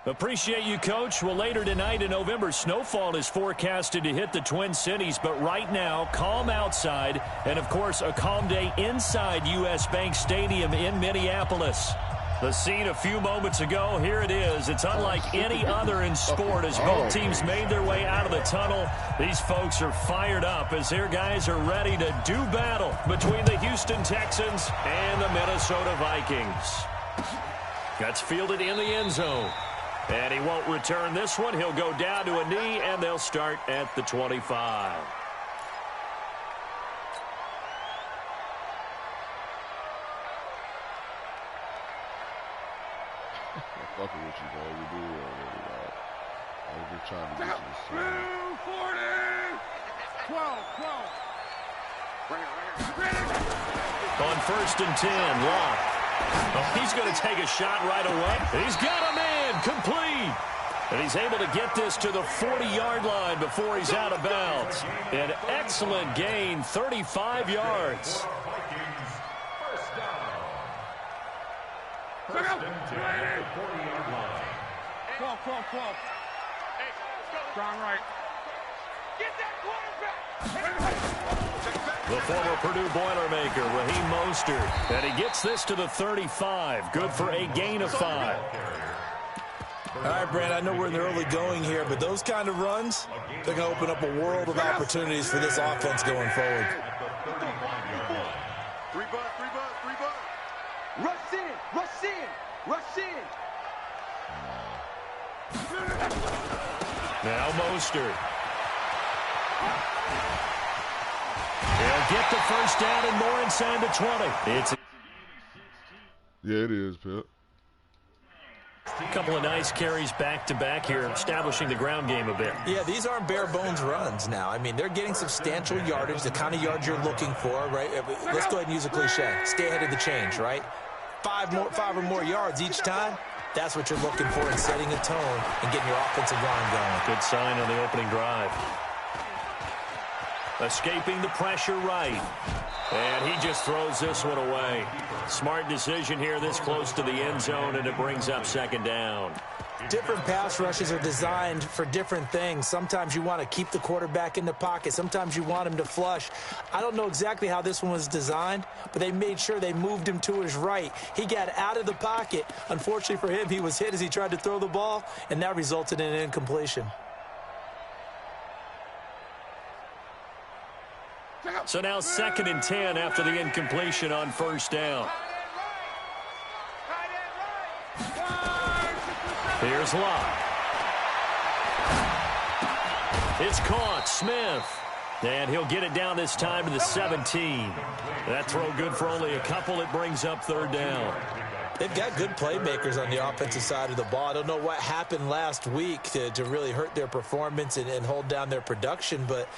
Appreciate you, Coach. Well, later tonight in November, snowfall is forecasted to hit the Twin Cities, but right now, calm outside, and, of course, a calm day inside U.S. Bank Stadium in Minneapolis. The scene a few moments ago, here it is. It's unlike any other in sport as both teams made their way out of the tunnel. These folks are fired up as their guys are ready to do battle between the Houston Texans and the Minnesota Vikings. That's fielded in the end zone. And he won't return this one. He'll go down to a knee, and they'll start at the 25. Fucking with you, man. We do already, dog. I was just trying to get you this time. 12. On 1st and 10, Locke. Oh, he's going to take a shot right away. He's got a man, complete. And he's able to get this to the 40-yard line before he's out of bounds. An excellent gain, 35 yards. First and 10, 40-yard line. 12. Strong right. Get that quarterback. The former Purdue Boilermaker, Raheem Mostert. And he gets this to the 35. Good for a gain of 5. All right, Brand, I know we're in the early going here, but those kind of runs, they're going to open up a world of opportunities for this offense going forward. 3 bucks. Rush in. Now Mostert. He'll get the first down and more inside the 20. Yeah, it is, Pip. A couple of nice carries back-to-back here, establishing the ground game a bit. Yeah, these aren't bare-bones runs now. I mean, they're getting substantial yardage, the kind of yards you're looking for, right? Let's go ahead and use a cliche. Stay ahead of the change, right? 5 or more yards each time. That's what you're looking for in setting a tone and getting your offensive line going. Good sign on the opening drive. Escaping the pressure right. And he just throws this one away. Smart decision here this close to the end zone, and it brings up 2nd down. Different pass rushes are designed for different things. Sometimes you want to keep the quarterback in the pocket. Sometimes you want him to flush. I don't know exactly how this one was designed, but they made sure they moved him to his right. He got out of the pocket. Unfortunately for him, he was hit as he tried to throw the ball, and that resulted in an incompletion. So now 2nd and 10 after the incompletion on 1st down. Here's Locke. It's caught. Smith. And he'll get it down this time to the 17. That throw good for only a couple. It brings up 3rd down. They've got good playmakers on the offensive side of the ball. I don't know what happened last week to really hurt their performance and hold down their production, but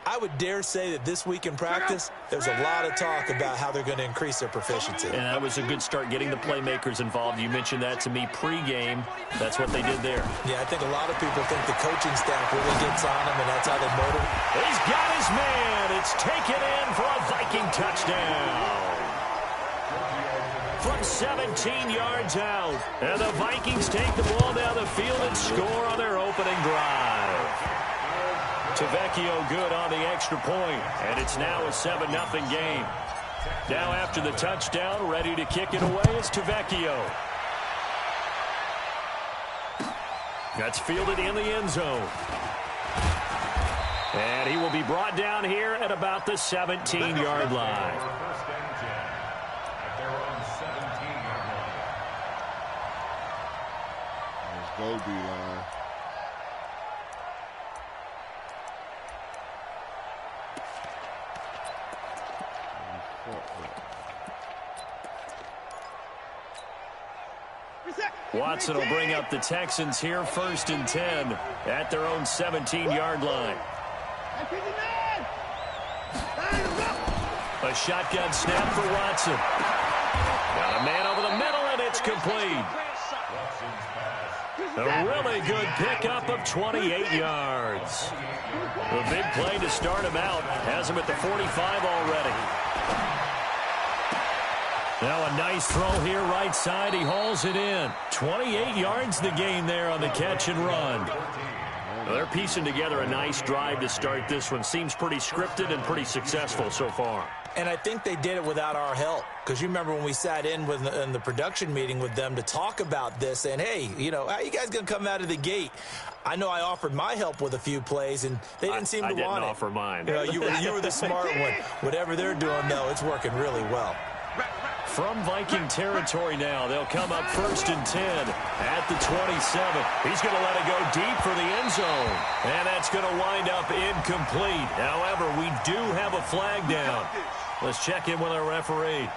I would dare say that this week in practice, there's a lot of talk about how they're going to increase their proficiency. And that was a good start getting the playmakers involved. You mentioned that to me pregame. That's what they did there. Yeah, I think a lot of people think the coaching staff really gets on them, and that's how they motivate. He's got his man. It's taken in for a Viking touchdown. From 17 yards out. And the Vikings take the ball down the field and score on their opening drive. Tavecchio good on the extra point, and it's now a 7-0 game. Now after the touchdown, ready to kick it away is Tavecchio. That's fielded in the end zone. And he will be brought down here at about the 17-yard line. Let's go, D-line. Watson will bring up the Texans here 1st and 10 at their own 17-yard line. A shotgun snap for Watson. Got a man over the middle, and it's complete. A really good pickup of 28 yards. A big play to start him out. Has him at the 45 already. Now a nice throw here right side. He hauls it in. 28 yards the gain there on the catch and run. Well, they're piecing together a nice drive to start this one. Seems pretty scripted and pretty successful so far. And I think they did it without our help. Because you remember when we sat in the production meeting with them to talk about this, saying, hey, you know, how are you guys going to come out of the gate? I know I offered my help with a few plays, and they didn't seem to want it. I didn't offer mine. You know, you were the smart one. Whatever they're doing, though, it's working really well. From Viking territory now, they'll come up 1st and 10 at the 27. He's going to let it go deep for the end zone. And that's going to wind up incomplete. However, we do have a flag down. Let's check in with our referee.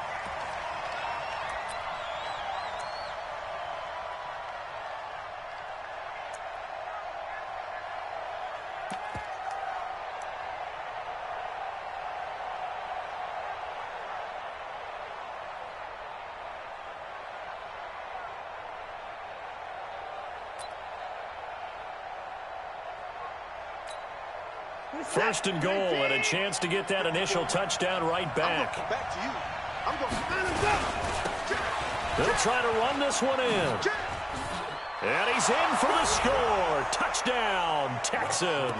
First and goal, and a chance to get that initial touchdown right back. They'll try to run this one in. And he's in for the score. Touchdown, Texans.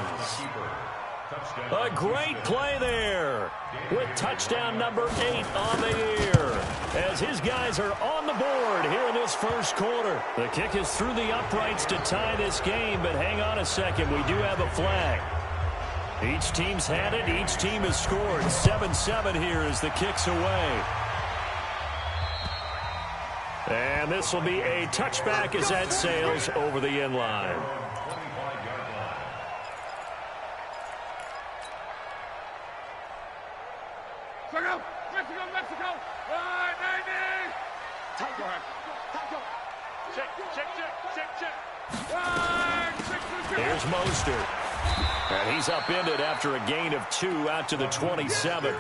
A great play there with touchdown number 8 on the year. As his guys are on the board here in this first quarter. The kick is through the uprights to tie this game, but hang on a second. We do have a flag. Each team's had it. Each team has scored. 7-7 here as the kick's away. And this will be a touchback as that sails over the end line. Mexico. Right, baby. Check. Here's Mostert. And he's upended after a gain of 2 out to the 27.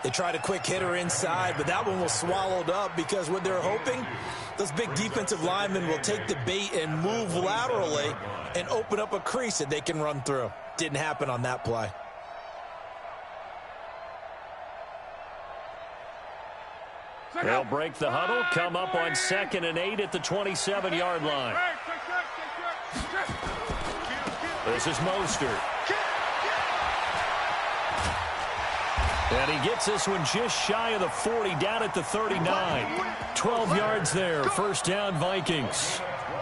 They tried a quick hitter inside, but that one was swallowed up because what they're hoping, those big defensive linemen will take the bait and move laterally and open up a crease that they can run through. Didn't happen on that play. They'll break the huddle, come up on 2nd and 8 at the 27-yard line. This is Mostert. And he gets this one just shy of the 40, down at the 39. 12 yards there, first down Vikings.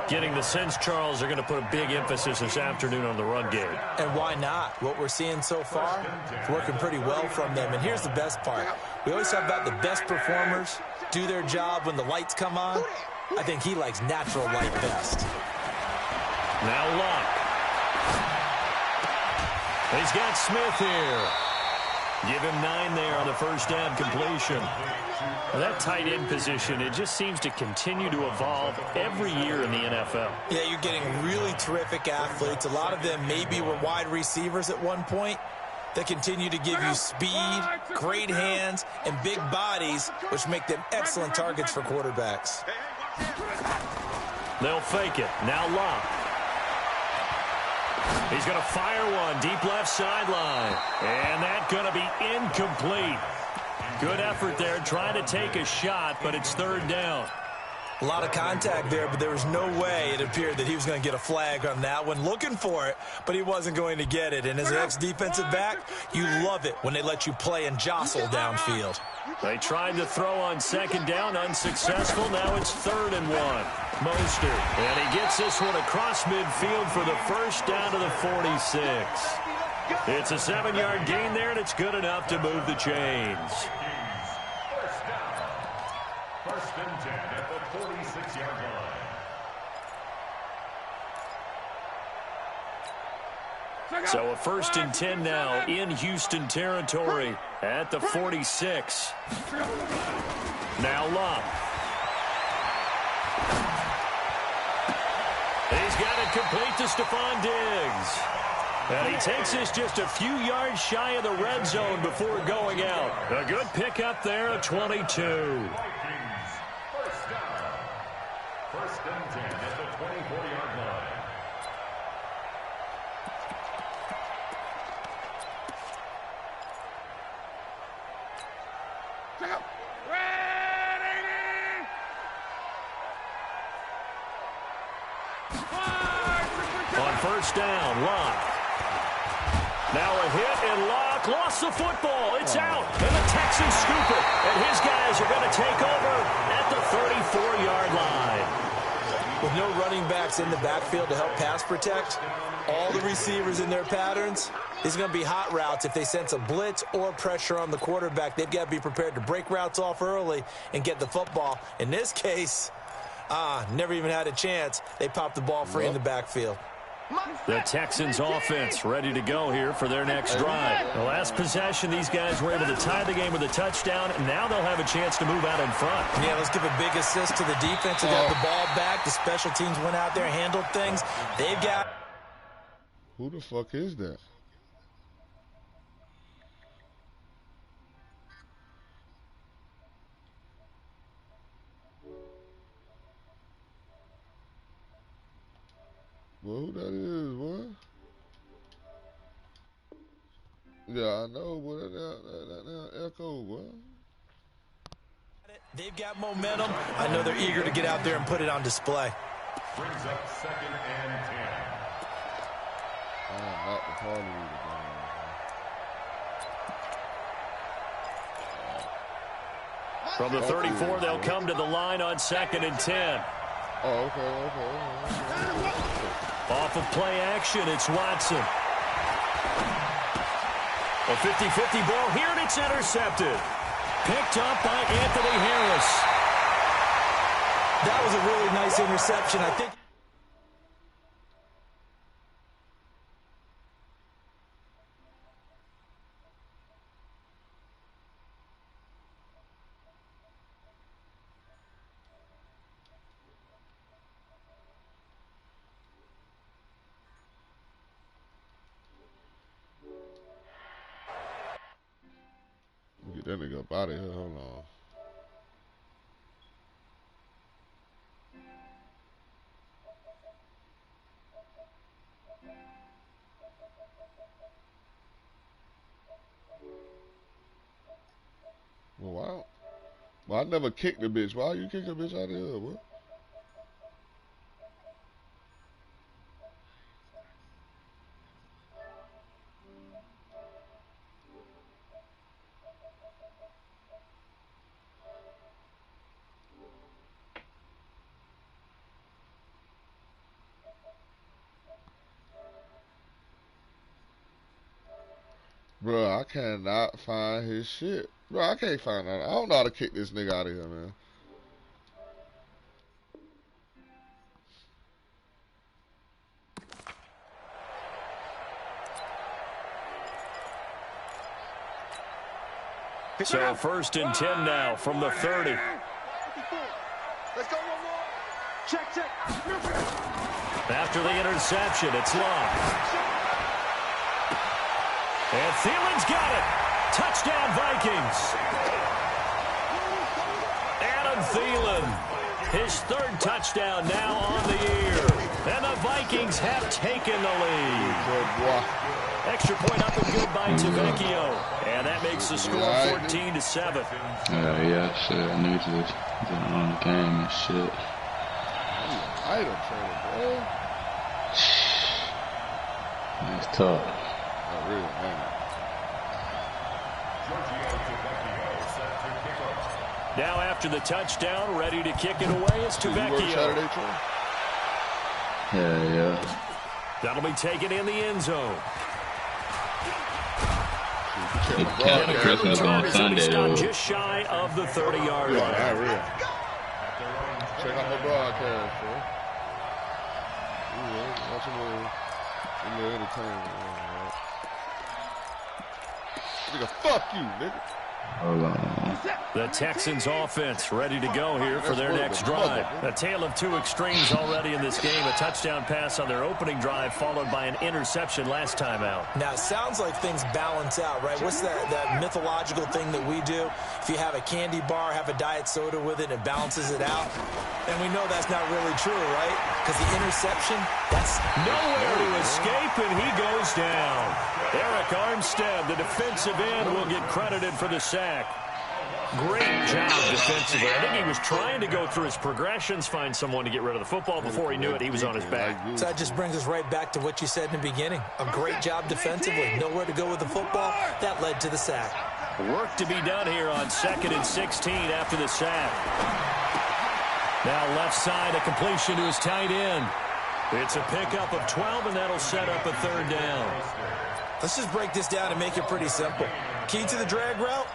Getting the sense, Charles, are going to put a big emphasis this afternoon on the run game. And why not? What we're seeing so far is working pretty well from them. And here's the best part. We always talk about the best performers do their job when the lights come on. I think he likes natural light best. Now Luck. He's got Smith here. Give him 9 there on the first down completion. That tight end position, it just seems to continue to evolve every year in the NFL. Yeah, you're getting really terrific athletes. A lot of them maybe were wide receivers at one point. They continue to give you speed, great hands, and big bodies, which make them excellent targets for quarterbacks. They'll fake it. Now Luck. He's going to fire one deep left sideline. And that's going to be incomplete. Good effort there trying to take a shot, but it's 3rd down. A lot of contact there, but there was no way it appeared that he was going to get a flag on that one. Looking for it, but he wasn't going to get it. And as an ex-defensive back, you love it when they let you play and jostle downfield. They tried to throw on 2nd down, unsuccessful. Now it's 3rd and 1. Mostert, and he gets this one across midfield for the first down to the 46. It's a 7-yard gain there, and it's good enough to move the chains. First and 10 at the 46-yard line. So a 1st and 10 now in Houston territory at the 46. Now Luck. He's got it complete to Stephon Diggs. And he takes this just a few yards shy of the red zone before going out. A good pickup there at 22. First down. First and 10 at the 24-yard line. On first down, Locke. Now a hit, and Locke lost the football. It's out, and the Texans scoop it. And his guys are going to take over at the 34-yard line. With no running backs in the backfield to help pass protect, all the receivers in their patterns, these are going to be hot routes. If they sense a blitz or pressure on the quarterback, they've got to be prepared to break routes off early and get the football. In this case, never even had a chance. They popped the ball free in the backfield. The Texans offense ready to go here for their next drive. The last possession, these guys were able to tie the game with a touchdown, and now they'll have a chance to move out in front. Yeah, let's give a big assist to the defense who got the ball back. The special teams went out there, handled things. They've got... Who the fuck is that? Well, who that is, what? Yeah, I know, but that echo, what? They've got momentum. I know they're eager to get out there and put it on display. Brings up 2nd and 10. Not the party From the 34, they'll come to the line on 2nd and 10. Oh, okay. Off of play action, it's Watson. A 50-50 ball here, and it's intercepted. Picked up by Anthony Harris. That was a really nice interception. I think... Get that nigga up out of here. Hold on. Well, wow. Well, I never kicked the bitch. Why you kick a bitch out of here? What? Bruh, I cannot find his shit. Bruh, I can't find that. I don't know how to kick this nigga out of here, man. So 1st and 10 now from the 30. Let's go one more. Check. After the interception, it's Locke. And Thielen's got it. Touchdown, Vikings. Adam Thielen, his 3rd touchdown now on the year. And the Vikings have taken the lead. Extra point up and good by Tavecchio. And that makes the score 14-7. Yeah, shit. I need to get on the game and shit. Item trader, bro. It's tough. Oh, really, man. Now after the touchdown, ready to kick it away is Tavecchio. Yeah. That'll be taken in the end zone. Captain Christmas on Sunday, though. Just shy of the 30-yard line. Yeah, real. Check out my broadcast, bro. Watch a little entertainment. Nigga, fuck you, nigga. Hold on. The Texans offense ready to go here for their next drive. A tale of two extremes already in this game. A touchdown pass on their opening drive followed by an interception last time out. Now, it sounds like things balance out, right? What's that mythological thing that we do? If you have a candy bar, have a diet soda with it, it balances it out. And we know that's not really true, right? Because the interception, that's nowhere to escape, and he goes down. Eric Armstead, the defensive end, will get credited for the sack. Great job defensively. I think he was trying to go through his progressions, find someone to get rid of the football. Before he knew it, he was on his back. So that just brings us right back to what you said in the beginning. A great job defensively. Nowhere to go with the football. That led to the sack. Work to be done here on 2nd and 16 after the sack. Now left side, a completion to his tight end. It's a pickup of 12, and that'll set up a 3rd down. Let's just break this down and make it pretty simple. Key to the drag route,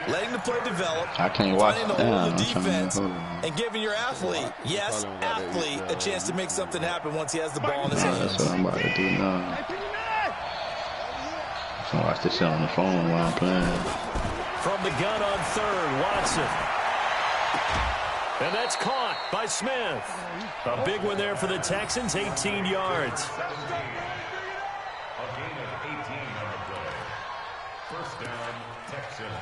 letting the play develop, I can't watch finding it the hole down. in the defense, I'm and giving your athlete, yes, athlete, a chance to make something happen once he has the ball in his hands. That's what I'm about to do now. I watch this shit on the phone while I'm playing. From the gun on 3rd, Watson. And that's caught by Smith. A big one there for the Texans, 18 yards. A gain of 18 on the play. 1st down, Texans.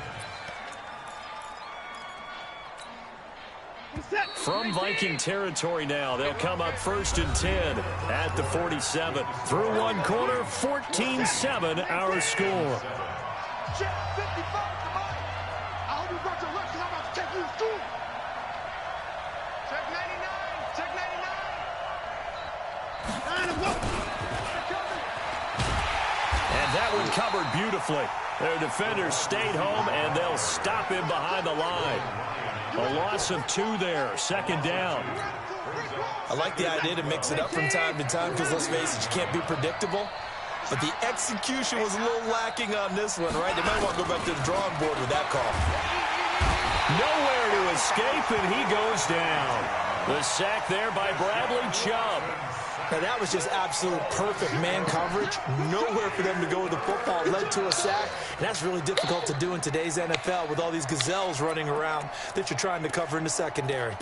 From Viking territory now, they'll come up 1st and 10 at the 47. Through one quarter, 14-7 our score. Check 55 tonight. I hope you brought your reps, 'cause I'm about to take you to school. Check 99. Check 99. 9 and 1. And that one covered beautifully. Their defenders stayed home, and they'll stop him behind the line. A loss of 2 there, 2nd down. I like the idea to mix it up from time to time because, let's face it, you can't be predictable. But the execution was a little lacking on this one, right? They might want to go back to the drawing board with that call. Nowhere to escape, and he goes down. The sack there by Bradley Chubb. Now, that was just absolute perfect man coverage. Nowhere for them to go with the football. It led to a sack, and that's really difficult to do in today's NFL with all these gazelles running around that you're trying to cover in the secondary.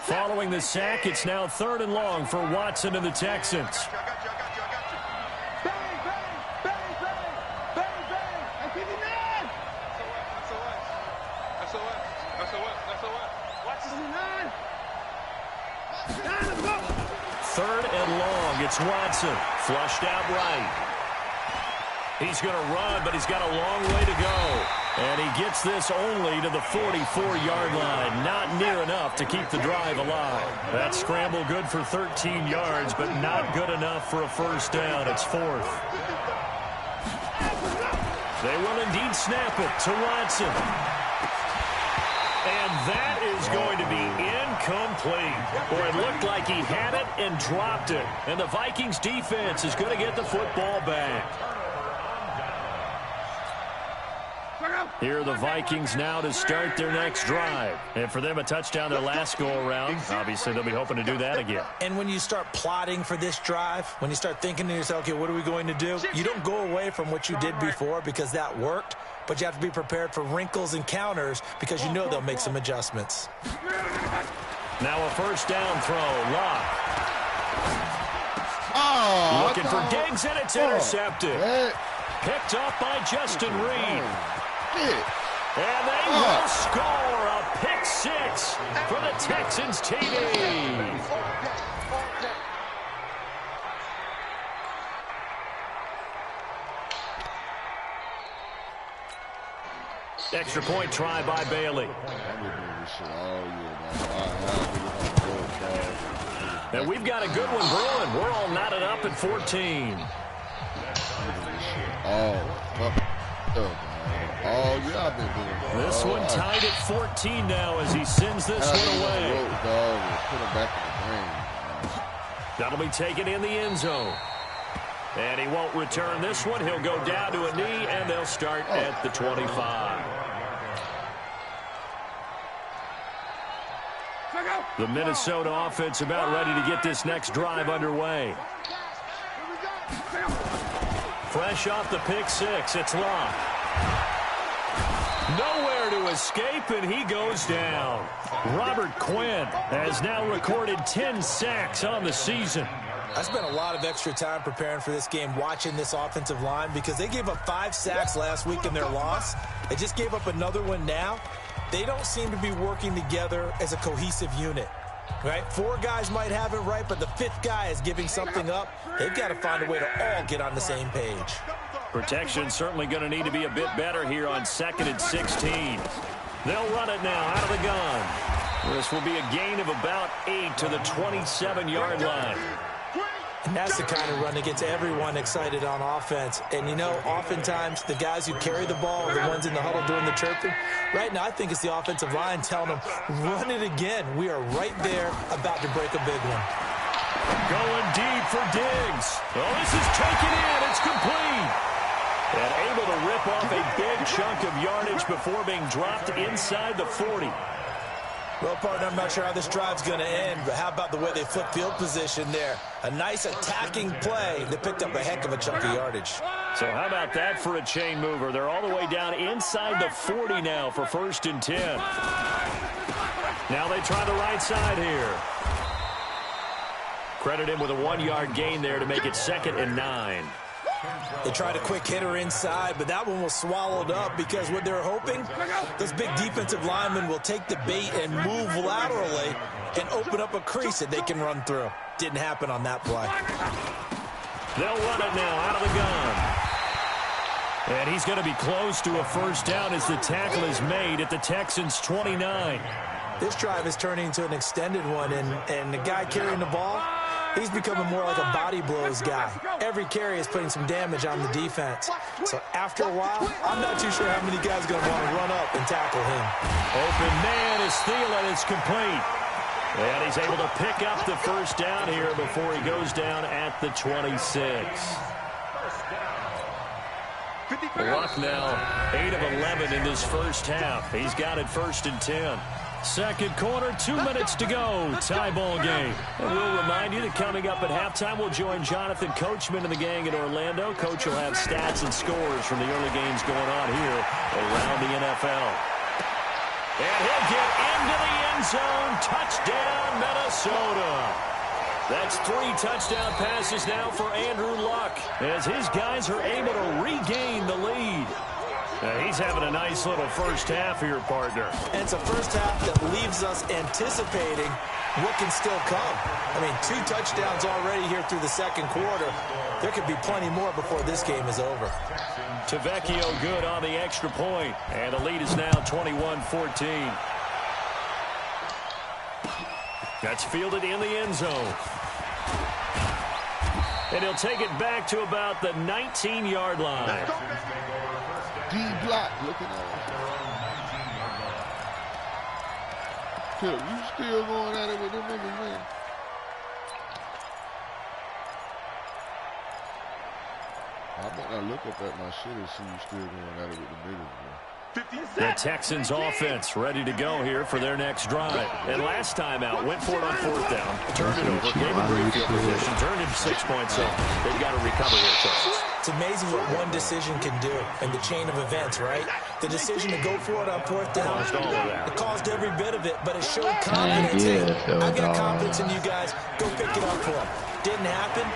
Following the sack, it's now 3rd and long for Watson and the Texans. I got you. Bang, bang, bang, bang, bang, bang. And 59. That's a what? Watch this 9. 9 and 1. 3rd and long, it's Watson. Flushed out right. He's going to run, but he's got a long way to go. And he gets this only to the 44-yard line. Not near enough to keep the drive alive. That scramble good for 13 yards, but not good enough for a 1st down. It's 4th. They will indeed snap it to Watson. And that is going to be incomplete. Boy, it looked like he had it and dropped it. And the Vikings defense is going to get the football back. Here are the Vikings now to start their next drive. And for them, a touchdown their last go-around. Obviously, they'll be hoping to do that again. And when you start plotting for this drive, when you start thinking to yourself, okay, what are we going to do? You don't go away from what you did before because that worked, but you have to be prepared for wrinkles and counters because you know they'll make some adjustments. Now a 1st down throw. Lock. Oh, Looking for Diggs, and it's intercepted. Picked up by Justin Reed. And they will score a pick 6 for the Texans TD. Extra point try by Bailey. And we've got a good one brewing. We're all knotted up at 14. Oh, yeah, I've been doing that. This one tied at 14 now as he sends this one away. Put him back in the game. That'll be taken in the end zone. And he won't return this one. He'll go down to a knee, and they'll start at the 25. The Minnesota offense about ready to get this next drive underway. Fresh off the pick 6, it's Locke. Nowhere to escape, and he goes down. Robert Quinn has now recorded 10 sacks on the season. I spent a lot of extra time preparing for this game, watching this offensive line, because they gave up 5 sacks last week in their loss. They just gave up another one now. They don't seem to be working together as a cohesive unit, right? 4 guys might have it right, but the 5th guy is giving something up. They've got to find a way to all get on the same page. Protection certainly going to need to be a bit better here on 2nd and 16. They'll run it now out of the gun. This will be a gain of about 8 to the 27-yard line. And that's the kind of run that gets everyone excited on offense. And, you know, oftentimes the guys who carry the ball are the ones in the huddle doing the chirping. Right now, I think it's the offensive line telling them, run it again. We are right there about to break a big one. Going deep for Diggs. Oh, this is taken in. It's complete. And able to rip off a big chunk of yardage before being dropped inside the 40. Well, partner, I'm not sure how this drive's going to end, but how about the way they flip field position there? A nice attacking play that picked up a heck of a chunk of yardage. So how about that for a chain mover? They're all the way down inside the 40 now for 1st and 10. Now they try the right side here. Credit him with a 1-yard gain there to make it 2nd and 9. They tried a quick hitter inside, but that one was swallowed up because what they're hoping, those big defensive linemen will take the bait and move laterally and open up a crease that they can run through. Didn't happen on that play. They'll run it now out of the gun. And he's going to be close to a 1st down as the tackle is made at the Texans' 29. This drive is turning into an extended one, and the guy carrying the ball, he's becoming more like a body blows guy. Every carry is putting some damage on the defense. So after a while, I'm not too sure how many guys are going to want to run up and tackle him. Open man is Thielen. It's complete. And he's able to pick up the 1st down here before he goes down at the 26. Luck now 8 of 11 in this 1st half. He's got it 1st and 10. 2nd quarter, 2 minutes to go. Tie ball game. And we'll remind you that coming up at halftime, we'll join Jonathan Coachman and the gang in Orlando. Coach will have stats and scores from the early games going on here around the NFL. And he'll get into the end zone. Touchdown, Minnesota. That's 3 touchdown passes now for Andrew Luck as his guys are able to regain the lead. He's having a nice little 1st half here, partner. And it's a 1st half that leaves us anticipating what can still come. I mean, 2 touchdowns already here through the 2nd quarter. There could be plenty more before this game is over. Tavecchio good on the extra point, and the lead is now 21-14. That's fielded in the end zone. And he'll take it back to about the 19-yard line. D-block looking at it. Phil, you still going at it with them niggas, man? I might not look up at my shit and see you still going at it with the niggas, man. The Texans offense ready to go here for their next drive. And last time out, went for it on 4th down, turned it over, gave him great field position, turned him 6 points up. They've got to recover here, Texas. It's amazing what one decision can do in the chain of events, right? The decision to go for it on 4th down, it caused every bit of it, but it showed confidence. Hey, I got confidence in you guys. Go pick it up for them. Didn't happen.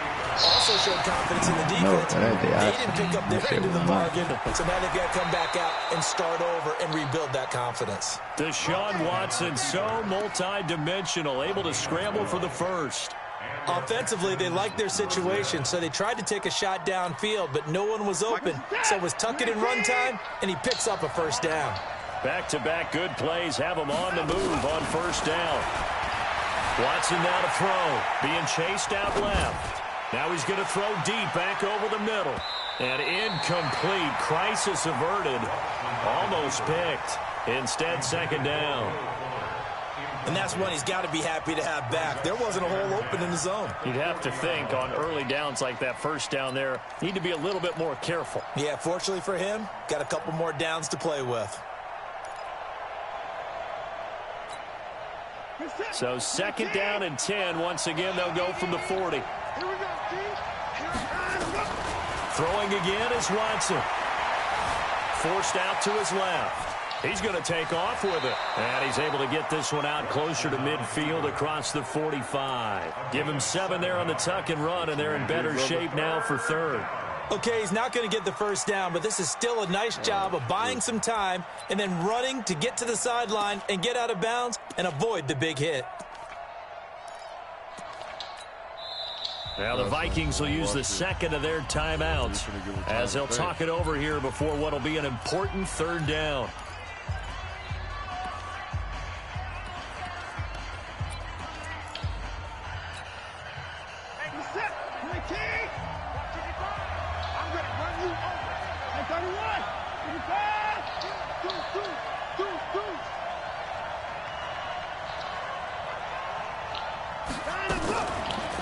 Also showed confidence in the defense. They didn't pick up their end of the bargain, so now they've got to come back out and start over and rebuild that confidence. Deshaun Watson, so multi-dimensional, able to scramble for the 1st. Offensively, they liked their situation, so they tried to take a shot downfield, but no one was open. So it was tuck it in run time, and he picks up a 1st down. Back-to-back good plays have him on the move on 1st down. Watson now to throw, being chased out left. Now he's going to throw deep back over the middle. And incomplete. Crisis averted. Almost picked. Instead, 2nd down. And that's one he's got to be happy to have back. There wasn't a hole open in the zone. You'd have to think on early downs like that 1st down there, need to be a little bit more careful. Yeah, fortunately for him, got a couple more downs to play with. So 2nd down and 10. Once again, they'll go from the 40. Throwing again is Watson. Forced out to his left. He's going to take off with it. And he's able to get this one out closer to midfield across the 45. Give him 7 there on the tuck and run, and they're in better shape now for 3rd. Okay, he's not going to get the 1st down, but this is still a nice job of buying some time and then running to get to the sideline and get out of bounds and avoid the big hit. Now the Vikings will use the second of their timeouts as they'll talk it over here before what will be an important third down.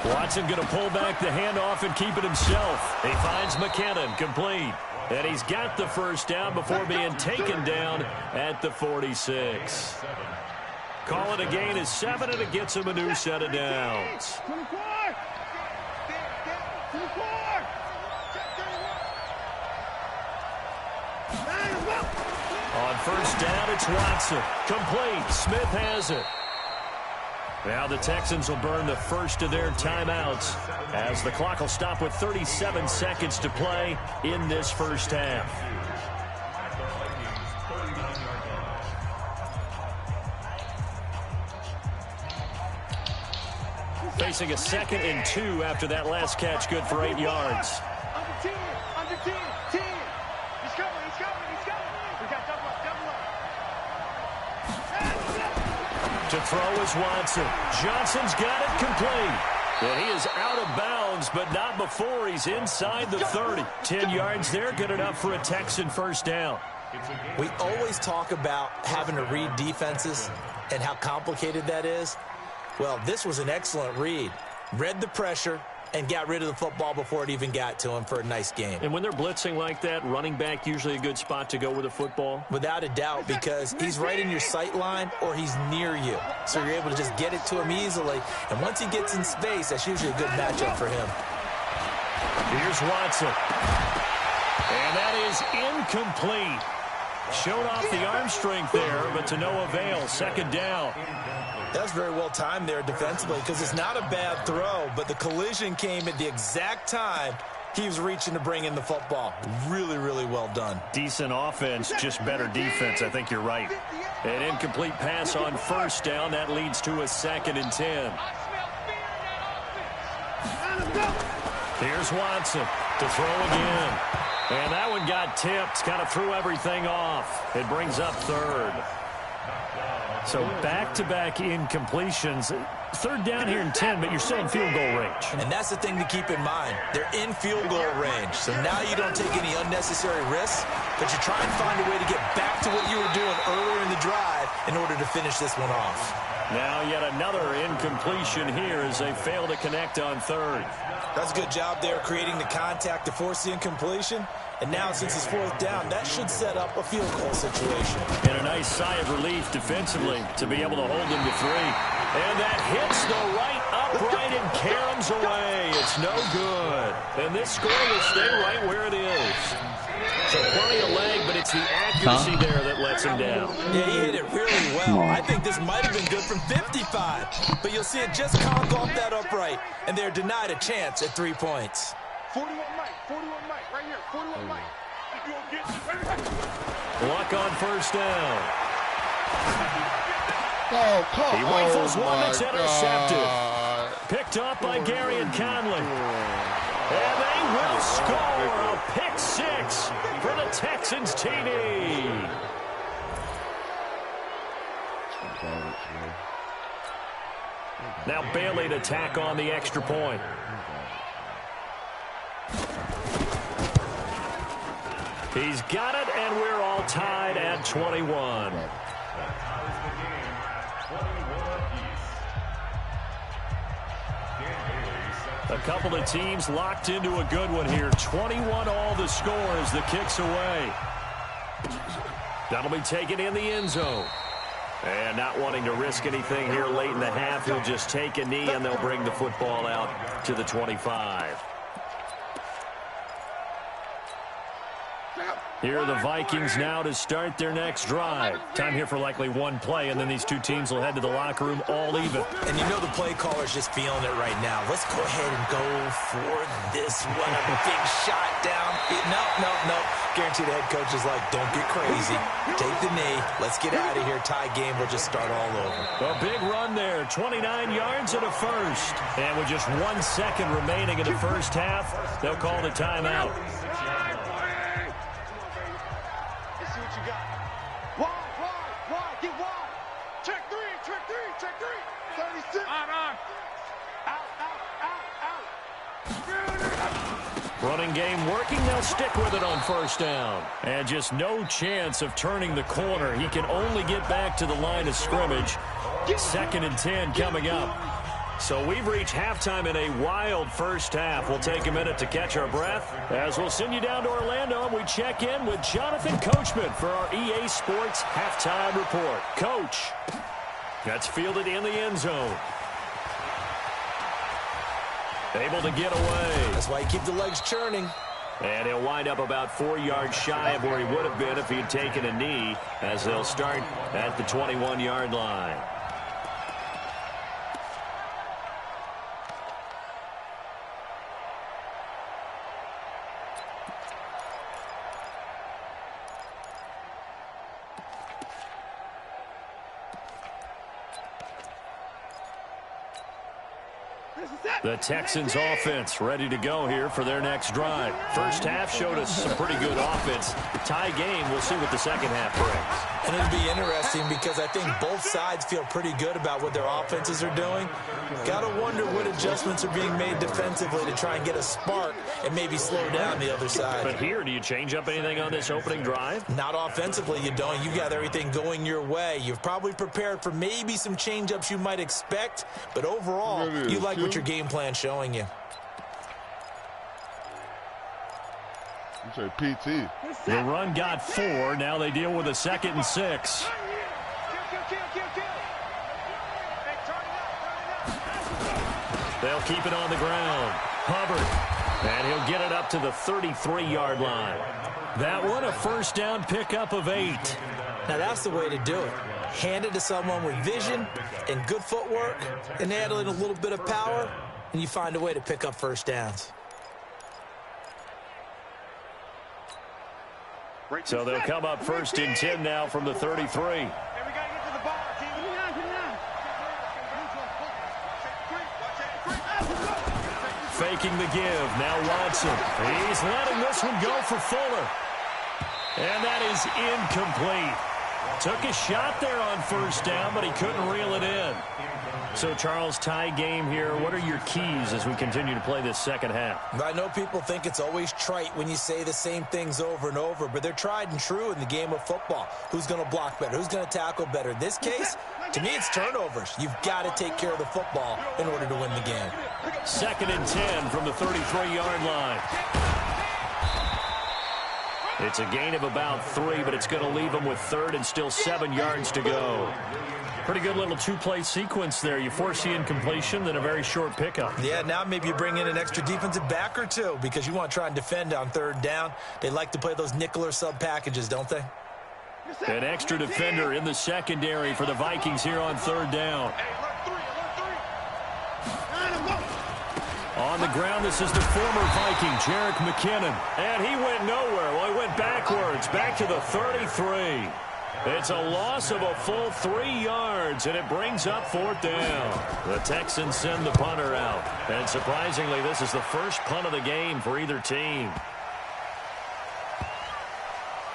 Watson going to pull back the handoff and keep it himself. He finds McKinnon, complete. And he's got the first down before being taken down at the 46. Call it a gain of 7, and it gets him a new set of downs. On first down, it's Watson. Complete. Smith has it. Now the Texans will burn the first of their timeouts as the clock will stop with 37 seconds to play in this first half. Facing a 2nd and 2 after that last catch, good for 8 yards. Under 10. He's coming. We got double up. To throw is Watson. Johnson's got it complete. And he is out of bounds, but not before he's inside the 30. 10 yards there, good enough for a Texan first down. We always talk about having to read defenses and how complicated that is. Well, this was an excellent read. Read the pressure and got rid of the football before it even got to him for a nice game. And when they're blitzing like that, running back usually a good spot to go with the football? Without a doubt, because he's right in your sight line or he's near you. So you're able to just get it to him easily. And once he gets in space, that's usually a good matchup for him. Here's Watson. And that is incomplete. Showed off the arm strength there, but to no avail. Second down. That was very well timed there defensively because it's not a bad throw, but the collision came at the exact time he was reaching to bring in the football. Really, really well done. Decent offense, just better defense. I think you're right. An incomplete pass on first down. That leads to a 2nd and 10. Here's Watson to throw again. And that one got tipped. Kind of threw everything off. It brings up 3rd. So back-to-back incompletions. 3rd down here and 10, but you're still in field goal range. And that's the thing to keep in mind. They're in field goal range. So now you don't take any unnecessary risks, but you try and find a way to get back to what you were doing earlier in the drive in order to finish this one off. Now yet another incompletion here as they fail to connect on 3rd. That's a good job there creating the contact to force the incompletion. And now, since it's 4th down, that should set up a field goal situation. And a nice sigh of relief defensively to be able to hold them to 3. And that hits the right upright and caroms away. It's no good. And this score will stay right where it is. So plenty of leg, but it's the accuracy there that lets him down. Yeah, he hit it really well. I think this might have been good from 55. But you'll see it just conk off that upright. And they're denied a chance at 3 points. 41 Mike, right here, 41 Mike. Luck on first down. Oh, come on. He rifles one that's intercepted. God. Picked up by Gary and Conley. And they will score a pick 6 for the Texans TD. Now Bailey to tack on the extra point. He's got it, and we're all tied at 21. A couple of teams locked into a good one here. 21 all the score as the kick's away. That'll be taken in the end zone. And not wanting to risk anything here late in the half, he'll just take a knee, and they'll bring the football out to the 25. Stop. Here are the Vikings now to start their next drive. Time here for likely one play, and then these two teams will head to the locker room all even. And you know the play caller's just feeling it right now. Let's go ahead and go for this one. A big shot down. No. Guarantee the head coach is like, don't get crazy. Take the knee. Let's get out of here. Tie game will just start all over. A big run there. 29 yards and a first. And with just 1 second remaining in the first half, they'll call the timeout. Running game working. They'll stick with it on first down. And just no chance of turning the corner. He can only get back to the line of scrimmage. 2nd and 10 coming up. So we've reached halftime in a wild first half. We'll take a minute to catch our breath as we'll send you down to Orlando and we check in with Jonathan Coachman for our EA Sports Halftime Report. Coach, that's fielded in the end zone. Able to get away. That's why you keep the legs churning. And he'll wind up about 4 yards shy of where he would have been if he had taken a knee, as they'll start at the 21-yard line. The Texans offense ready to go here for their next drive. First half showed us some pretty good offense. Tie game, we'll see what the second half brings. And it'll be interesting because I think both sides feel pretty good about what their offenses are doing. Got to wonder what adjustments are being made defensively to try and get a spark and maybe slow down the other side. But here, do you change up anything on this opening drive? Not offensively, you don't. You've got everything going your way. You've probably prepared for maybe some change-ups you might expect, but overall, you like what your game plan's showing you. You say PT. The run got 4. Now they deal with a 2nd and 6. They'll keep it on the ground. Hubbard. And he'll get it up to the 33-yard line. That one a first down pickup of 8. Now that's the way to do it. Hand it to someone with vision and good footwork and add in a little bit of power, and you find a way to pick up first downs. So they'll come up 1st and 10 now from the 33. Faking the give. Now Watson. He's letting this one go for Fuller. And that is incomplete. Took a shot there on first down, but he couldn't reel it in. So, Charles, tie game here. What are your keys as we continue to play this second half? I know people think it's always trite when you say the same things over and over, but they're tried and true in the game of football. Who's going to block better? Who's going to tackle better? In this case, to me, it's turnovers. You've got to take care of the football in order to win the game. 2nd and 10 from the 33-yard line. It's a gain of about 3, but it's going to leave them with 3rd and still 7 yards to go. Pretty good little two-play sequence there. You force the incompletion, then a very short pickup. Yeah, now maybe you bring in an extra defensive back or two because you want to try and defend on 3rd down. They like to play those nickel or sub packages, don't they? An extra defender in the secondary for the Vikings here on 3rd down. On the ground, this is the former Viking, Jerick McKinnon. And he went nowhere. Well, he went backwards, back to the 33. It's a loss of a full 3 yards, and it brings up 4th down. The Texans send the punter out. And surprisingly, this is the first punt of the game for either team.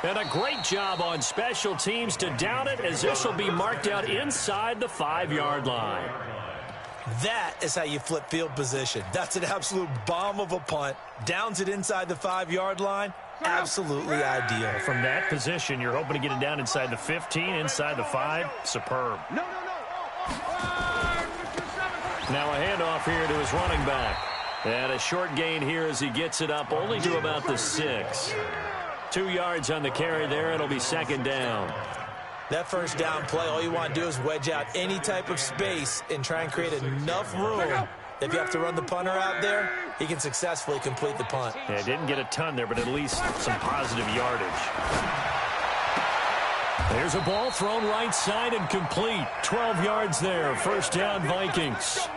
And a great job on special teams to down it, as this will be marked out inside the 5-yard line. That is how you flip field position. That's an absolute bomb of a punt. Downs it inside the 5-yard line. Absolutely ideal. From that position, you're hoping to get it down inside the 15, inside the 5. Superb. Now a handoff here to his running back. And a short gain here as he gets it up only to about the 6. 2 yards on the carry there. It'll be 2nd down. That first down play, all you want to do is wedge out any type of space and try and create enough room If you have to run the punter out there, he can successfully complete the punt. Yeah, didn't get a ton there, but at least some positive yardage. There's a ball thrown right side and complete. 12 yards there. First down, Vikings.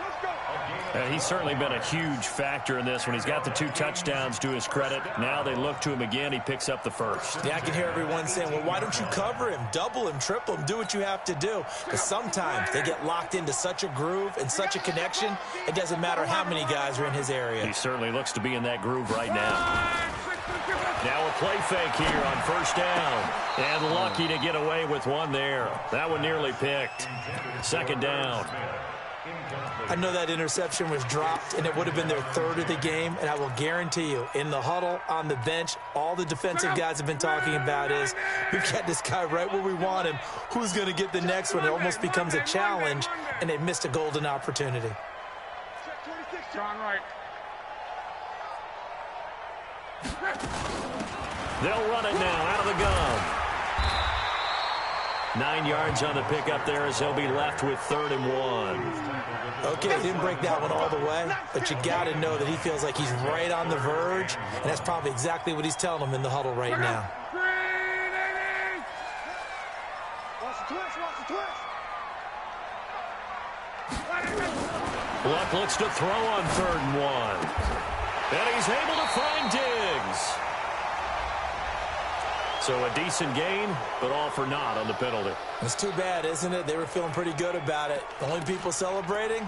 He's certainly been a huge factor in this one. He's got the 2 touchdowns to his credit. Now they look to him again. He picks up the first. Yeah, I can hear everyone saying, well, why don't you cover him, double him, triple him, do what you have to do. Because sometimes they get locked into such a groove and such a connection, it doesn't matter how many guys are in his area. He certainly looks to be in that groove right now. Now a play fake here on first down. And lucky to get away with one there. That one nearly picked. Second down. I know that interception was dropped, and it would have been their 3rd of the game, and I will guarantee you, in the huddle, on the bench, all the defensive guys have been talking about is, we've got this guy right where we want him. Who's going to get the next one? It almost becomes a challenge, and they missed a golden opportunity. They'll run it now out of the gun. 9 yards on the pickup there as they'll be left with 3rd and 1. Okay, didn't break that one all the way, but you got to know that he feels like he's right on the verge, and that's probably exactly what he's telling them in the huddle right now. Luck looks to throw on 3rd and 1. And he's able to find Diggs. So a decent gain, but all for naught on the penalty. It's too bad, isn't it? They were feeling pretty good about it. The only people celebrating,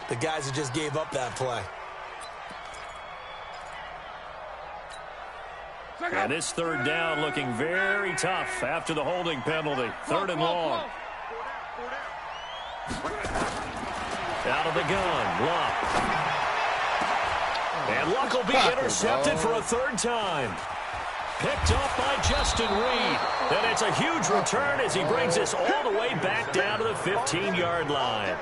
the guys who just gave up that play. And this 3rd down looking very tough after the holding penalty. 3rd and long. Out of the gun, Luck. And Luck will be intercepted for a 3rd time. Picked off by Justin Reed. And it's a huge return as he brings us all the way back down to the 15-yard line.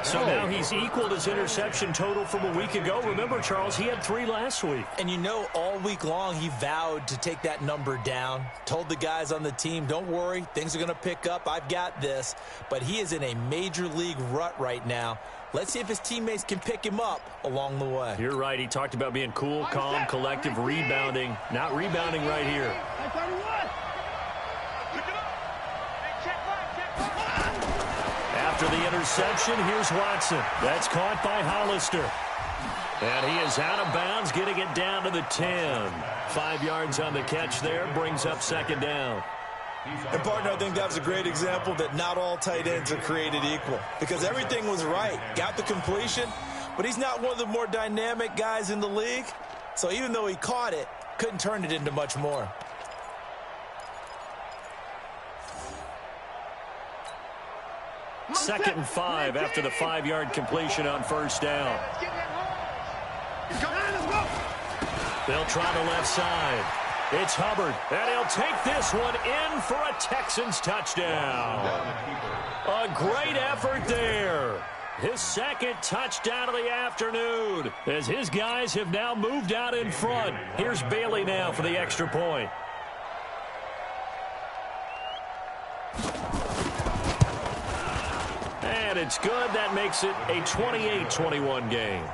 So now he's equaled his interception total from a week ago. Remember, Charles, he had 3 last week. And you know, all week long he vowed to take that number down. Told the guys on the team, don't worry, things are going to pick up. I've got this. But he is in a major league rut right now. Let's see if his teammates can pick him up along the way. You're right. He talked about being cool, calm, collective, rebounding. Not rebounding right here. After the interception, here's Watson. That's caught by Hollister. And he is out of bounds, getting it down to the 10. 5 yards on the catch there, brings up 2nd down. And, partner, I think that was a great example that not all tight ends are created equal. Because everything was right. Got the completion, but he's not one of the more dynamic guys in the league. So even though he caught it, couldn't turn it into much more. Second and 5 after the 5-yard completion on first down. They'll try the left side. It's Hubbard, and he'll take this one in for a Texans touchdown. A great effort there. His 2nd touchdown of the afternoon as his guys have now moved out in front. Here's Bailey now for the extra point. And it's good. That makes it a 28-21 game.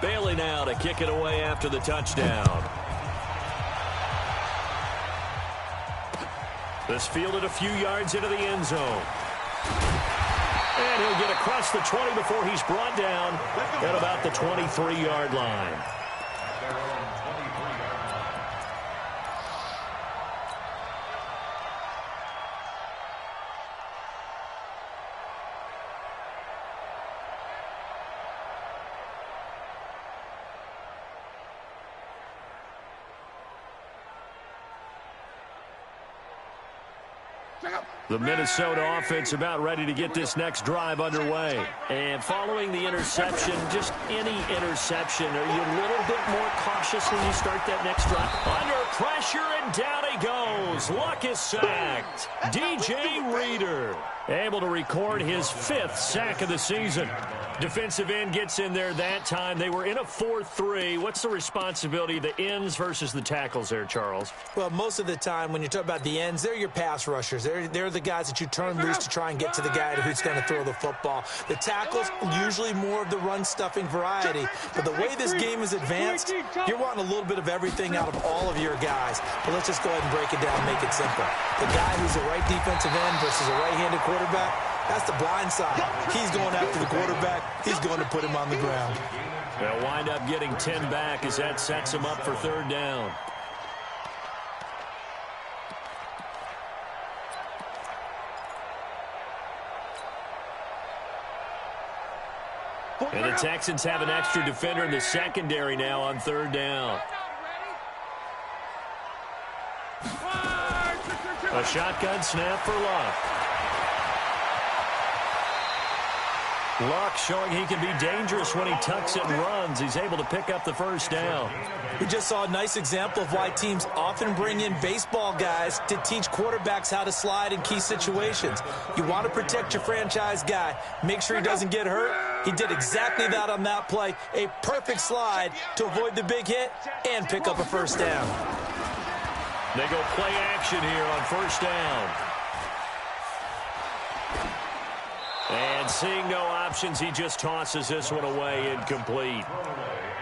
Bailey now to kick it away after the touchdown. This fielded a few yards into the end zone. And he'll get across the 20 before he's brought down at about the 23-yard line. The Minnesota offense about ready to get this next drive underway. And following the interception, just any interception, are you a little bit more cautious when you start that next drive? Under pressure, and down he goes. Luck is sacked. DJ Reader. Able to record his 5th sack of the season. Defensive end gets in there that time. They were in a 4-3. What's the responsibility of the ends versus the tackles there, Charles? Well, most of the time when you talk about the ends, they're your pass rushers. They're the guys that you turn loose to try and get to the guy who's going to throw the football. The tackles, usually more of the run-stuffing variety. But the way this game is advanced, you're wanting a little bit of everything out of all of your guys. But let's just go ahead and break it down and make it simple. The guy who's a right defensive end versus a right-handed quarterback, that's the blind side. He's going after the quarterback. He's going to put him on the ground. They'll wind up getting 10 back as that sets him up for 3rd down. And the Texans have an extra defender in the secondary now on 3rd down. A shotgun snap for Luck. Luck showing he can be dangerous when he tucks it and runs. He's able to pick up the 1st down. We just saw a nice example of why teams often bring in baseball guys to teach quarterbacks how to slide in key situations. You want to protect your franchise guy. Make sure he doesn't get hurt. He did exactly that on that play. A perfect slide to avoid the big hit and pick up a 1st down. They go play action here on 1st down. And seeing no options, he just tosses this one away incomplete.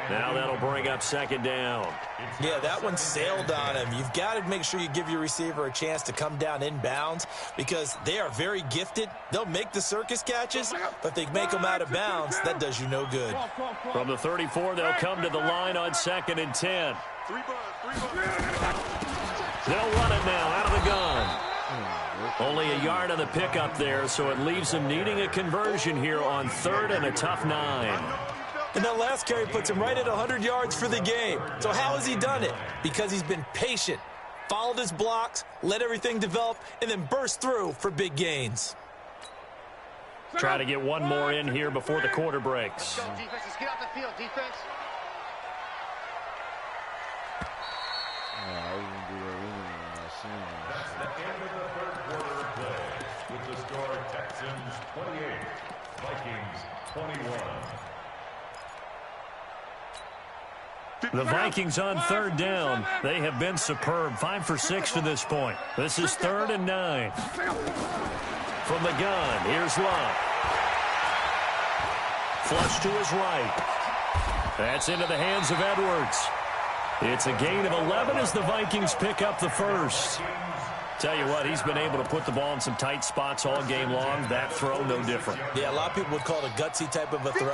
Now that'll bring up 2nd down. Yeah, that one sailed on him. You've got to make sure you give your receiver a chance to come down inbounds because they are very gifted. They'll make the circus catches, but if they make them out of bounds, that does you no good. From the 34, they'll come to the line on 2nd and 10. They'll run it now out of the gun. Only a yard on the pickup there, so it leaves them needing a conversion here on 3rd and a tough 9. And that last carry puts him right at 100 yards for the game. So how has he done it? Because he's been patient, followed his blocks, let everything develop, and then burst through for big gains. Try to get one more in here before the quarter breaks. Go, defense. Let's get off the field, defense. That's the end of the 3rd quarter of play. With the score, Texans 28, Vikings 21. The Vikings on 3rd down. They have been superb. 5 for 6 to this point. This is 3rd and 9. From the gun, here's Luck. Flush to his right. That's into the hands of Edwards. It's a gain of 11 as the Vikings pick up the 1st. Tell you what, he's been able to put the ball in some tight spots all game long. That throw, no different. Yeah, a lot of people would call it a gutsy type of a throw.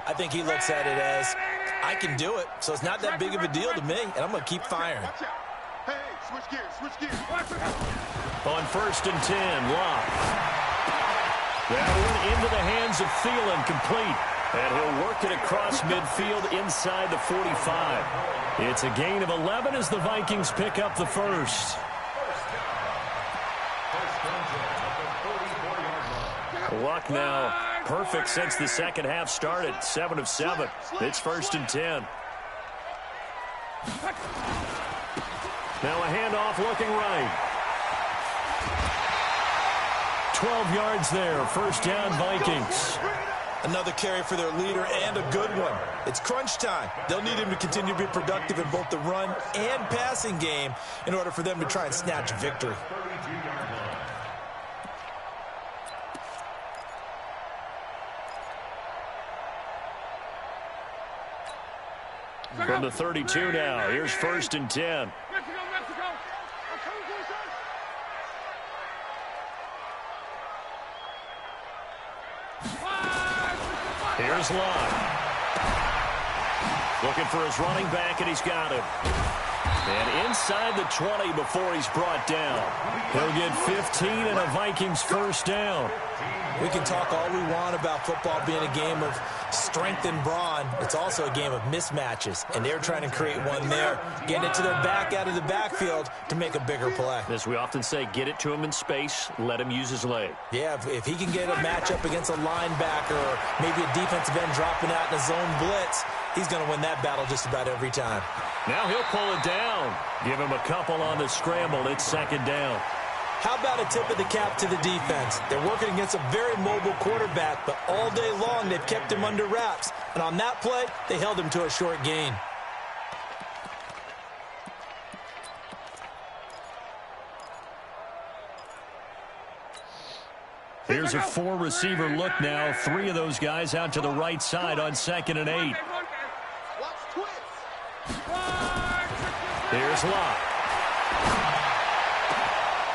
I think he looks at it as, I can do it, so it's not that big of a deal to me, and I'm going to keep firing. Hey, switch gears, switch gears. On 1st and 10, Luck. That one into the hands of Thielen, complete. And he'll work it across midfield inside the 45. It's a gain of 11 as the Vikings pick up the 1st. Luck now perfect since the 2nd half started. 7 of 7. It's 1st and 10. Now a handoff looking right. 12 yards there. 1st down, Vikings. Another carry for their leader and a good one. It's crunch time. They'll need him to continue to be productive in both the run and passing game in order for them to try and snatch a victory. From the 32 now, here's 1st and 10. Here's Luck. Looking for his running back, and he's got him. And inside the 20 before he's brought down. He'll get 15 and a Vikings 1st down. We can talk all we want about football being a game of strength and brawn. It's also a game of mismatches, and they're trying to create one there, getting it to their back out of the backfield to make a bigger play. As we often say, get it to him in space, let him use his leg. Yeah, if he can get a matchup against a linebacker or maybe a defensive end dropping out in a zone blitz, he's going to win that battle just about every time. Now he'll pull it down. Give him a couple on the scramble. It's 2nd down. How about a tip of the cap to the defense? They're working against a very mobile quarterback, but all day long they've kept him under wraps. And on that play, they held him to a short gain. Here's a four-receiver look now. 3 of those guys out to the right side on 2nd and 8. Here's Locke.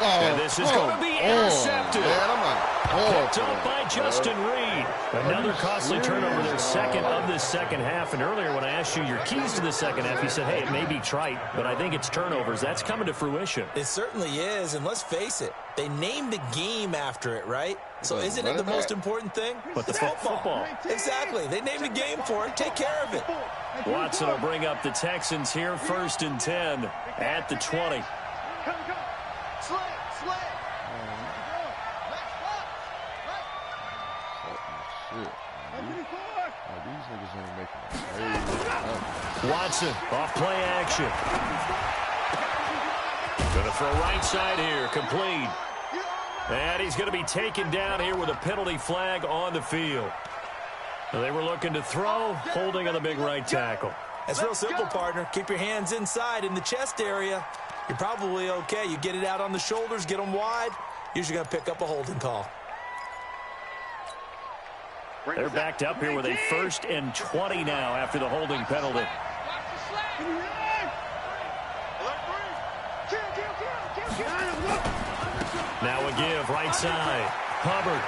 And this is going to be intercepted. Picked up by Justin Reed. Another costly turnover, their second of this second half. And earlier when I asked you your keys to the second half, you said, hey, it may be trite, but I think it's turnovers. That's coming to fruition. It certainly is, and let's face it, they named the game after it, right? So isn't it the most important thing? But the football. Exactly. They named the game for it. Take care of it. Watson will bring up the Texans here, 1st and 10 at the 20. Watson off play action. Gonna throw right side here, complete. And he's going to be taken down here with a penalty flag on the field. They were looking to throw, holding on the big right tackle. That's real simple, partner. Keep your hands inside in the chest area. You're probably okay. You get it out on the shoulders, get them wide. Usually going to pick up a holding call. They're backed up here with a 1st and 20 now after the holding penalty. Now a give, right side. Hubbard.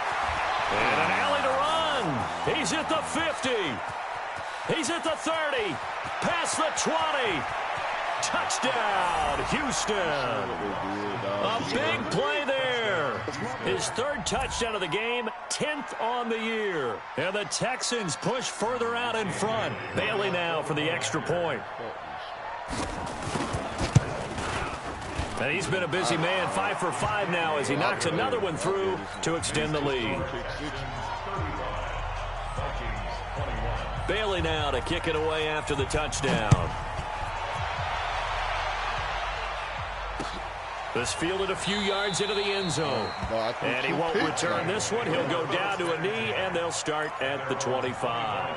And an alley to run. He's at the 50. He's at the 30. Past the 20. Touchdown, Houston. A big play there. His 3rd touchdown of the game, 10th on the year. And the Texans push further out in front. Bailey now for the extra point. And he's been a busy man, 5 for 5 now as he knocks another one through to extend the lead. Bailey now to kick it away after the touchdown. This fielded a few yards into the end zone. And he won't return this one. He'll go down to a knee, and they'll start at the 25.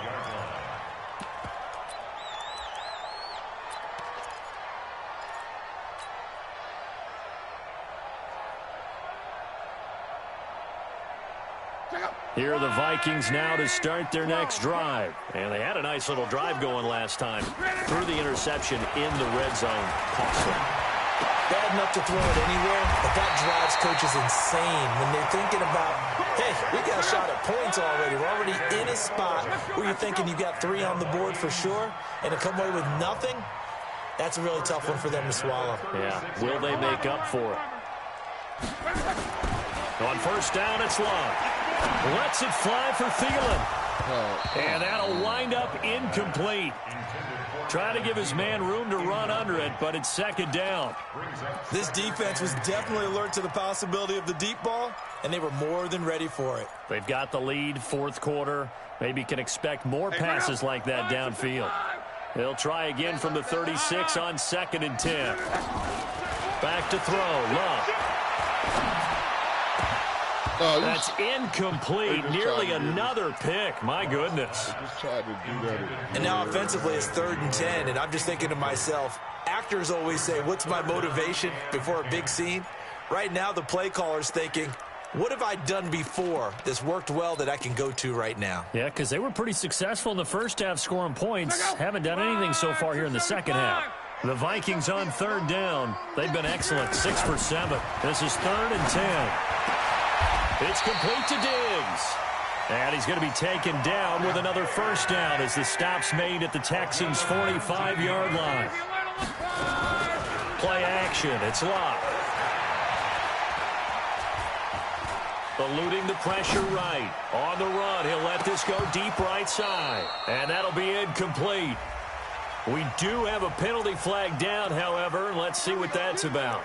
Here are the Vikings now to start their next drive. And they had a nice little drive going last time. Threw the interception in the red zone. Costly. Bad enough to throw it anywhere, but that drives coaches insane when they're thinking about, hey, we got a shot at points already. We're already in a spot where you're thinking you got 3 on the board for sure, and to come away with nothing, that's a really tough one for them to swallow. Yeah, will they make up for it? On 1st down, it's Love. Lets it fly for Thielen. And that'll wind up incomplete. Trying to give his man room to run under it, but it's 2nd down. This defense was definitely alert to the possibility of the deep ball, and they were more than ready for it. They've got the lead, 4th quarter. Maybe can expect more passes like that downfield. They'll try again from the 36 on 2nd and 10. Back to throw, Love. That's incomplete. Nearly another pick. My goodness. And now offensively it's 3rd and 10, and I'm just thinking to myself, actors always say, what's my motivation before a big scene? Right now the play caller's thinking, what have I done before that's worked well that I can go to right now? Yeah, because they were pretty successful in the first half scoring points. Haven't done anything so far here in the second half. The Vikings on 3rd down. They've been excellent, 6 for 7. This is 3rd and 10. It's complete to Diggs. And he's going to be taken down with another 1st down as the stop's made at the Texans' 45-yard line. Play action. It's Locke. Eluding the pressure right. On the run, he'll let this go deep right side. And that'll be incomplete. We do have a penalty flag down, however. Let's see what that's about.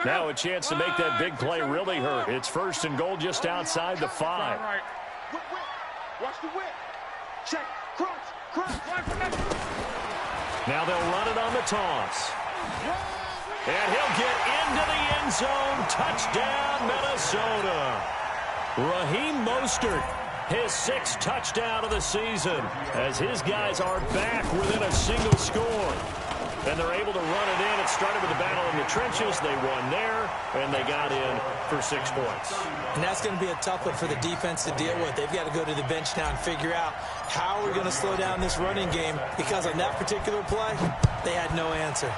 Now a chance to make that big play really hurt. It's 1st and goal just outside the 5. Watch the whip. Check. Crunch. Now they'll run it on the toss. And he'll get into the end zone. Touchdown, Minnesota. Raheem Mostert, his 6th touchdown of the season, as his guys are back within a single score. And they're able to run it in. It started with a battle in the trenches. They won there, and they got in for 6 points. And that's going to be a tough one for the defense to deal with. They've got to go to the bench now and figure out how we're going to slow down this running game, because on that particular play, they had no answer.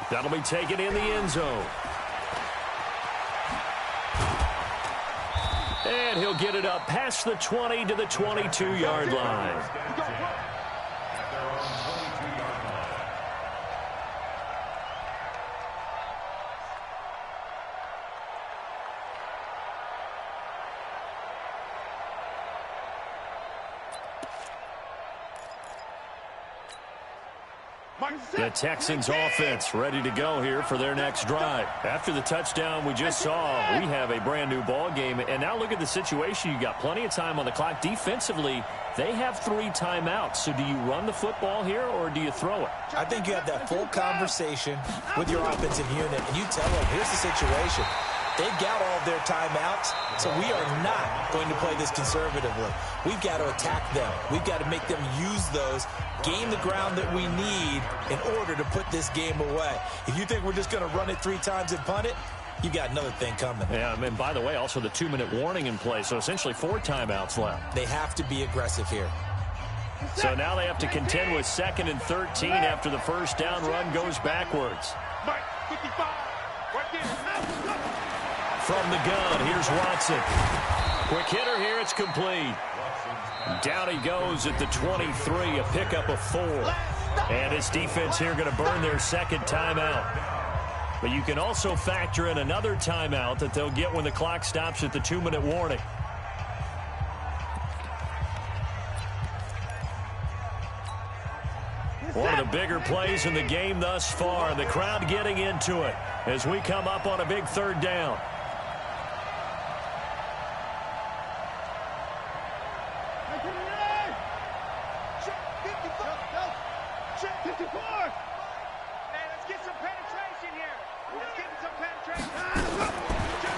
That'll be taken in the end zone. And he'll get it up past the 20 to the 22-yard line. The Texans offense ready to go here for their next drive. After the touchdown we just saw, we have a brand new ball game. And now look at the situation. You got plenty of time on the clock. Defensively, they have 3 timeouts. So do you run the football here or do you throw it? I think you have that full conversation with your offensive unit, and you tell them, here's the situation. They've got all of their timeouts, so we are not going to play this conservatively. We've got to attack them. We've got to make them use those, gain the ground that we need in order to put this game away. If you think we're just going to run it 3 times and punt it, you got another thing coming. Yeah, and by the way, also the 2-minute warning in play, so essentially 4 timeouts left. They have to be aggressive here. So now they have to contend with 2nd and 13 after the first down run goes backwards. From the gun, here's Watson. Quick hitter here, it's complete. Down he goes at the 23, a pickup of 4. And his defense here going to burn their 2nd timeout. But you can also factor in another timeout that they'll get when the clock stops at the 2-minute warning. One of the bigger plays in the game thus far, and the crowd getting into it as we come up on a big 3rd down.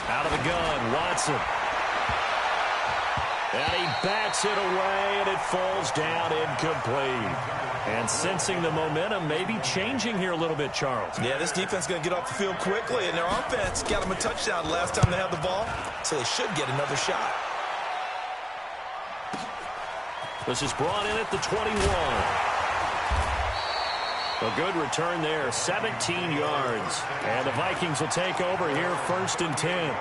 Out of the gun, Watson. And he backs it away, and it falls down incomplete. And sensing the momentum, maybe changing here a little bit, Charles. Yeah, this defense is going to get off the field quickly, and their offense got them a touchdown last time they had the ball, so they should get another shot. This is brought in at the 21. A good return there, 17 yards. And the Vikings will take over here, 1st and 10.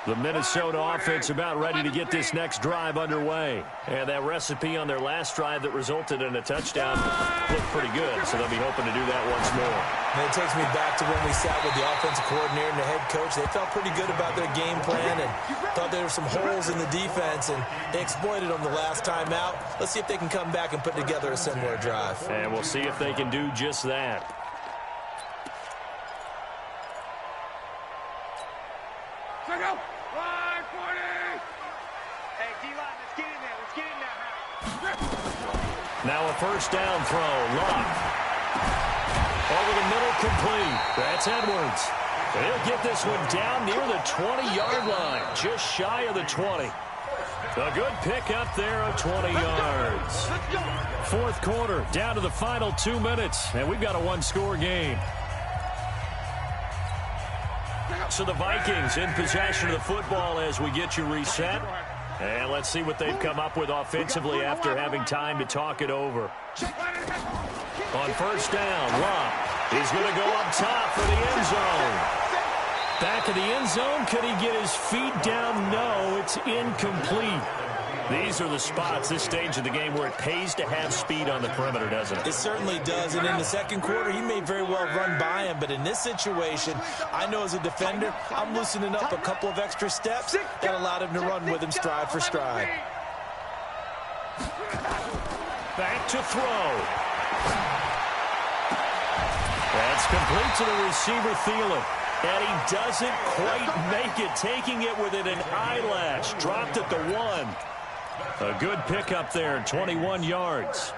The Minnesota offense about ready to get this next drive underway. And that recipe on their last drive that resulted in a touchdown looked pretty good, so they'll be hoping to do that once more. And it takes me back to when we sat with the offensive coordinator and the head coach. They felt pretty good about their game plan and thought there were some holes in the defense, and they exploited them the last time out. Let's see if they can come back and put together a similar drive. And we'll see if they can do just that. Now a 1st down throw. Love. Over the middle, complete. That's Edwards. He'll get this one down near the 20-yard line, just shy of the 20. A good pick up there of 20 yards. 4th quarter, down to the final 2 minutes, and we've got a 1-score game. So the Vikings in possession of the football as we get you reset. And let's see what they've come up with offensively after having time to talk it over. On 1st down, Love. He's going to go up top for the end zone. Back of the end zone. Could he get his feet down? No, it's incomplete. These are the spots, this stage of the game, where it pays to have speed on the perimeter, doesn't it? It certainly does, and in the 2nd quarter, he may very well run by him, but in this situation, I know as a defender, I'm loosening up a couple of extra steps that allowed him to run with him stride for stride. Back to throw. That's complete to the receiver, Thielen. And he doesn't quite make it, taking it within an eyelash. Dropped at the 1. A good pickup there, 21 yards.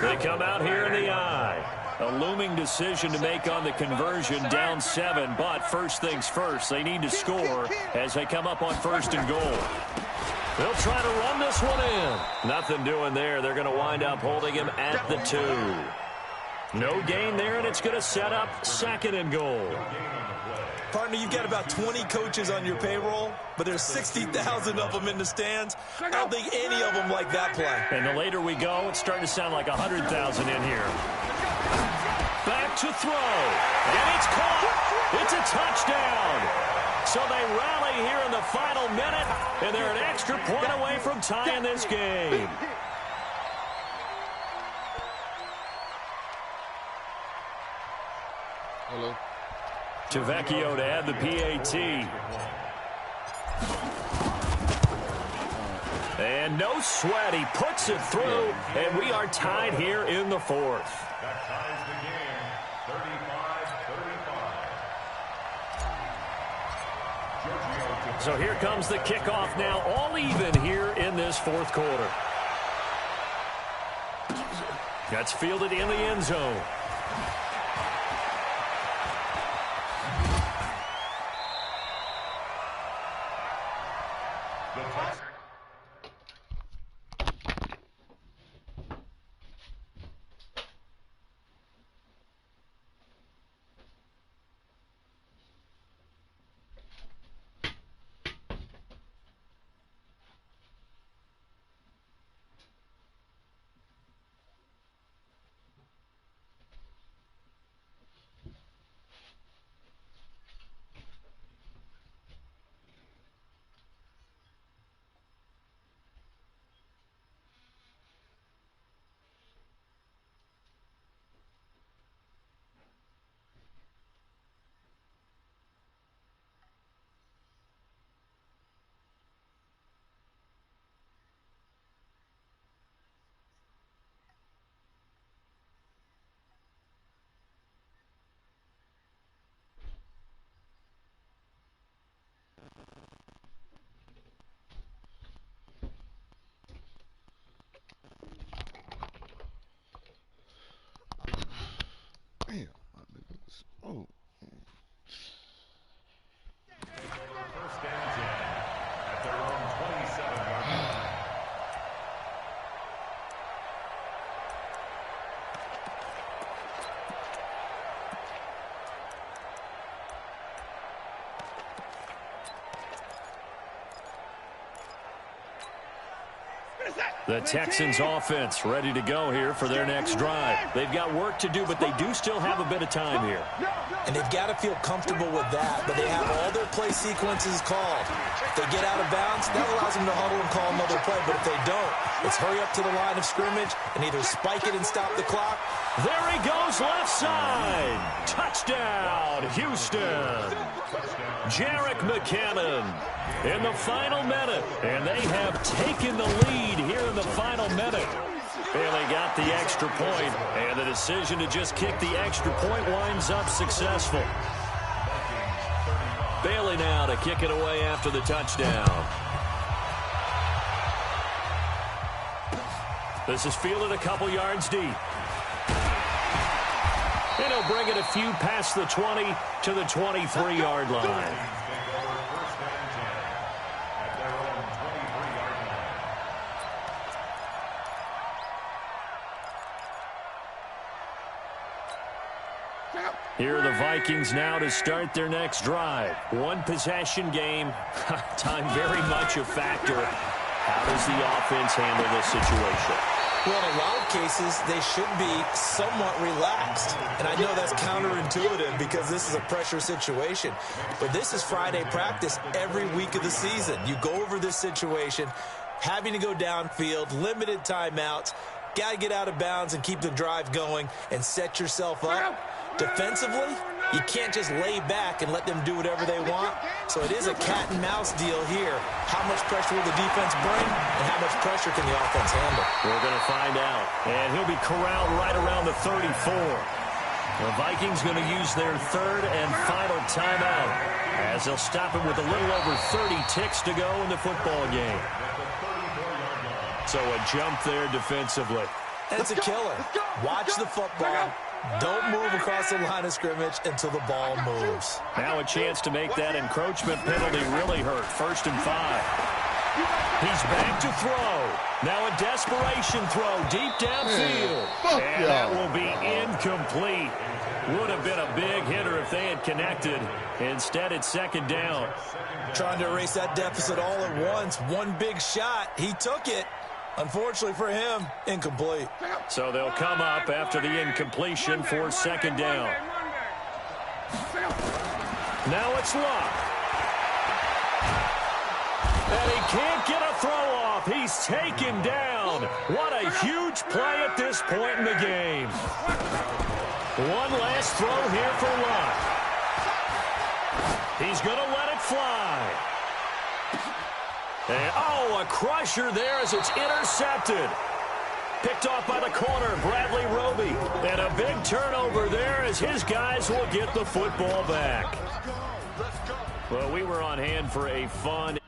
They come out here in the eye. A looming decision to make on the conversion, down 7. But first things first, they need to score as they come up on 1st and goal. They'll try to run this one in. Nothing doing there. They're going to wind up holding him at the 2. No gain there, and it's going to set up 2nd and goal. Partner, you've got about 20 coaches on your payroll, but there's 60,000 of them in the stands. I don't think any of them like that play. And the later we go, it's starting to sound like 100,000 in here. Back to throw. And it's caught. It's a touchdown. So they rally here in the final minute, and they're an extra point away from tying this game. Hello. Tavecchio to add the PAT. And no sweat. He puts it through, and we are tied here in the 4th. That ties the game, 35-35. So here comes the kickoff now, all even here in this 4th quarter. That's fielded in the end zone. Damn, my niggas. Oh. First and 10 at their own 27-yard line. The Texans offense ready to go here for their next drive. They've got work to do, but they do still have a bit of time here. And they've got to feel comfortable with that, but they have all their play sequences called. If they get out of bounds, that allows them to huddle and call another play, but if they don't, it's hurry up to the line of scrimmage and either spike it and stop the clock. There he goes, left side. Touchdown, Houston. Jarek McKinnon in the final minute, and they have taken the lead here in the final minute. And they got the extra point, and the decision to just kick the extra point winds up successful. Bailey now to kick it away after the touchdown. This is fielded a couple yards deep. And he'll bring it a few past the 20 to the 23-yard line. Here are the Vikings now to start their next drive. One possession game. Time very much a factor. How does the offense handle this situation? Well, in a lot of cases, they should be somewhat relaxed. And I know that's counterintuitive because this is a pressure situation. But this is Friday practice every week of the season. You go over this situation, having to go downfield, limited timeouts, got to get out of bounds and keep the drive going and set yourself up. Defensively, you can't just lay back and let them do whatever they want. So it is a cat and mouse deal here. How much pressure will the defense bring and how much pressure can the offense handle? We're going to find out. And he'll be corralled right around the 34. The Vikings going to use their third and final timeout as they'll stop it with a little over 30 ticks to go in the football game. So a jump there defensively. And it's a killer. Watch the football. Don't move across the line of scrimmage until the ball moves. Now a chance to make that encroachment penalty really hurt. 1st and 5. He's back to throw. Now a desperation throw deep downfield. And that will be incomplete. Would have been a big hitter if they had connected. Instead, it's 2nd down. Trying to erase that deficit all at once. One big shot. He took it. Unfortunately for him, incomplete. So they'll come up after the incompletion for 2nd down. Now it's Luck. And he can't get a throw off. He's taken down. What a huge play at this point in the game. One last throw here for Luck. He's going to let it fly. And, oh, a crusher there as it's intercepted. Picked off by the corner, Bradley Roby. And a big turnover there as his guys will get the football back. Well, we were on hand for a fun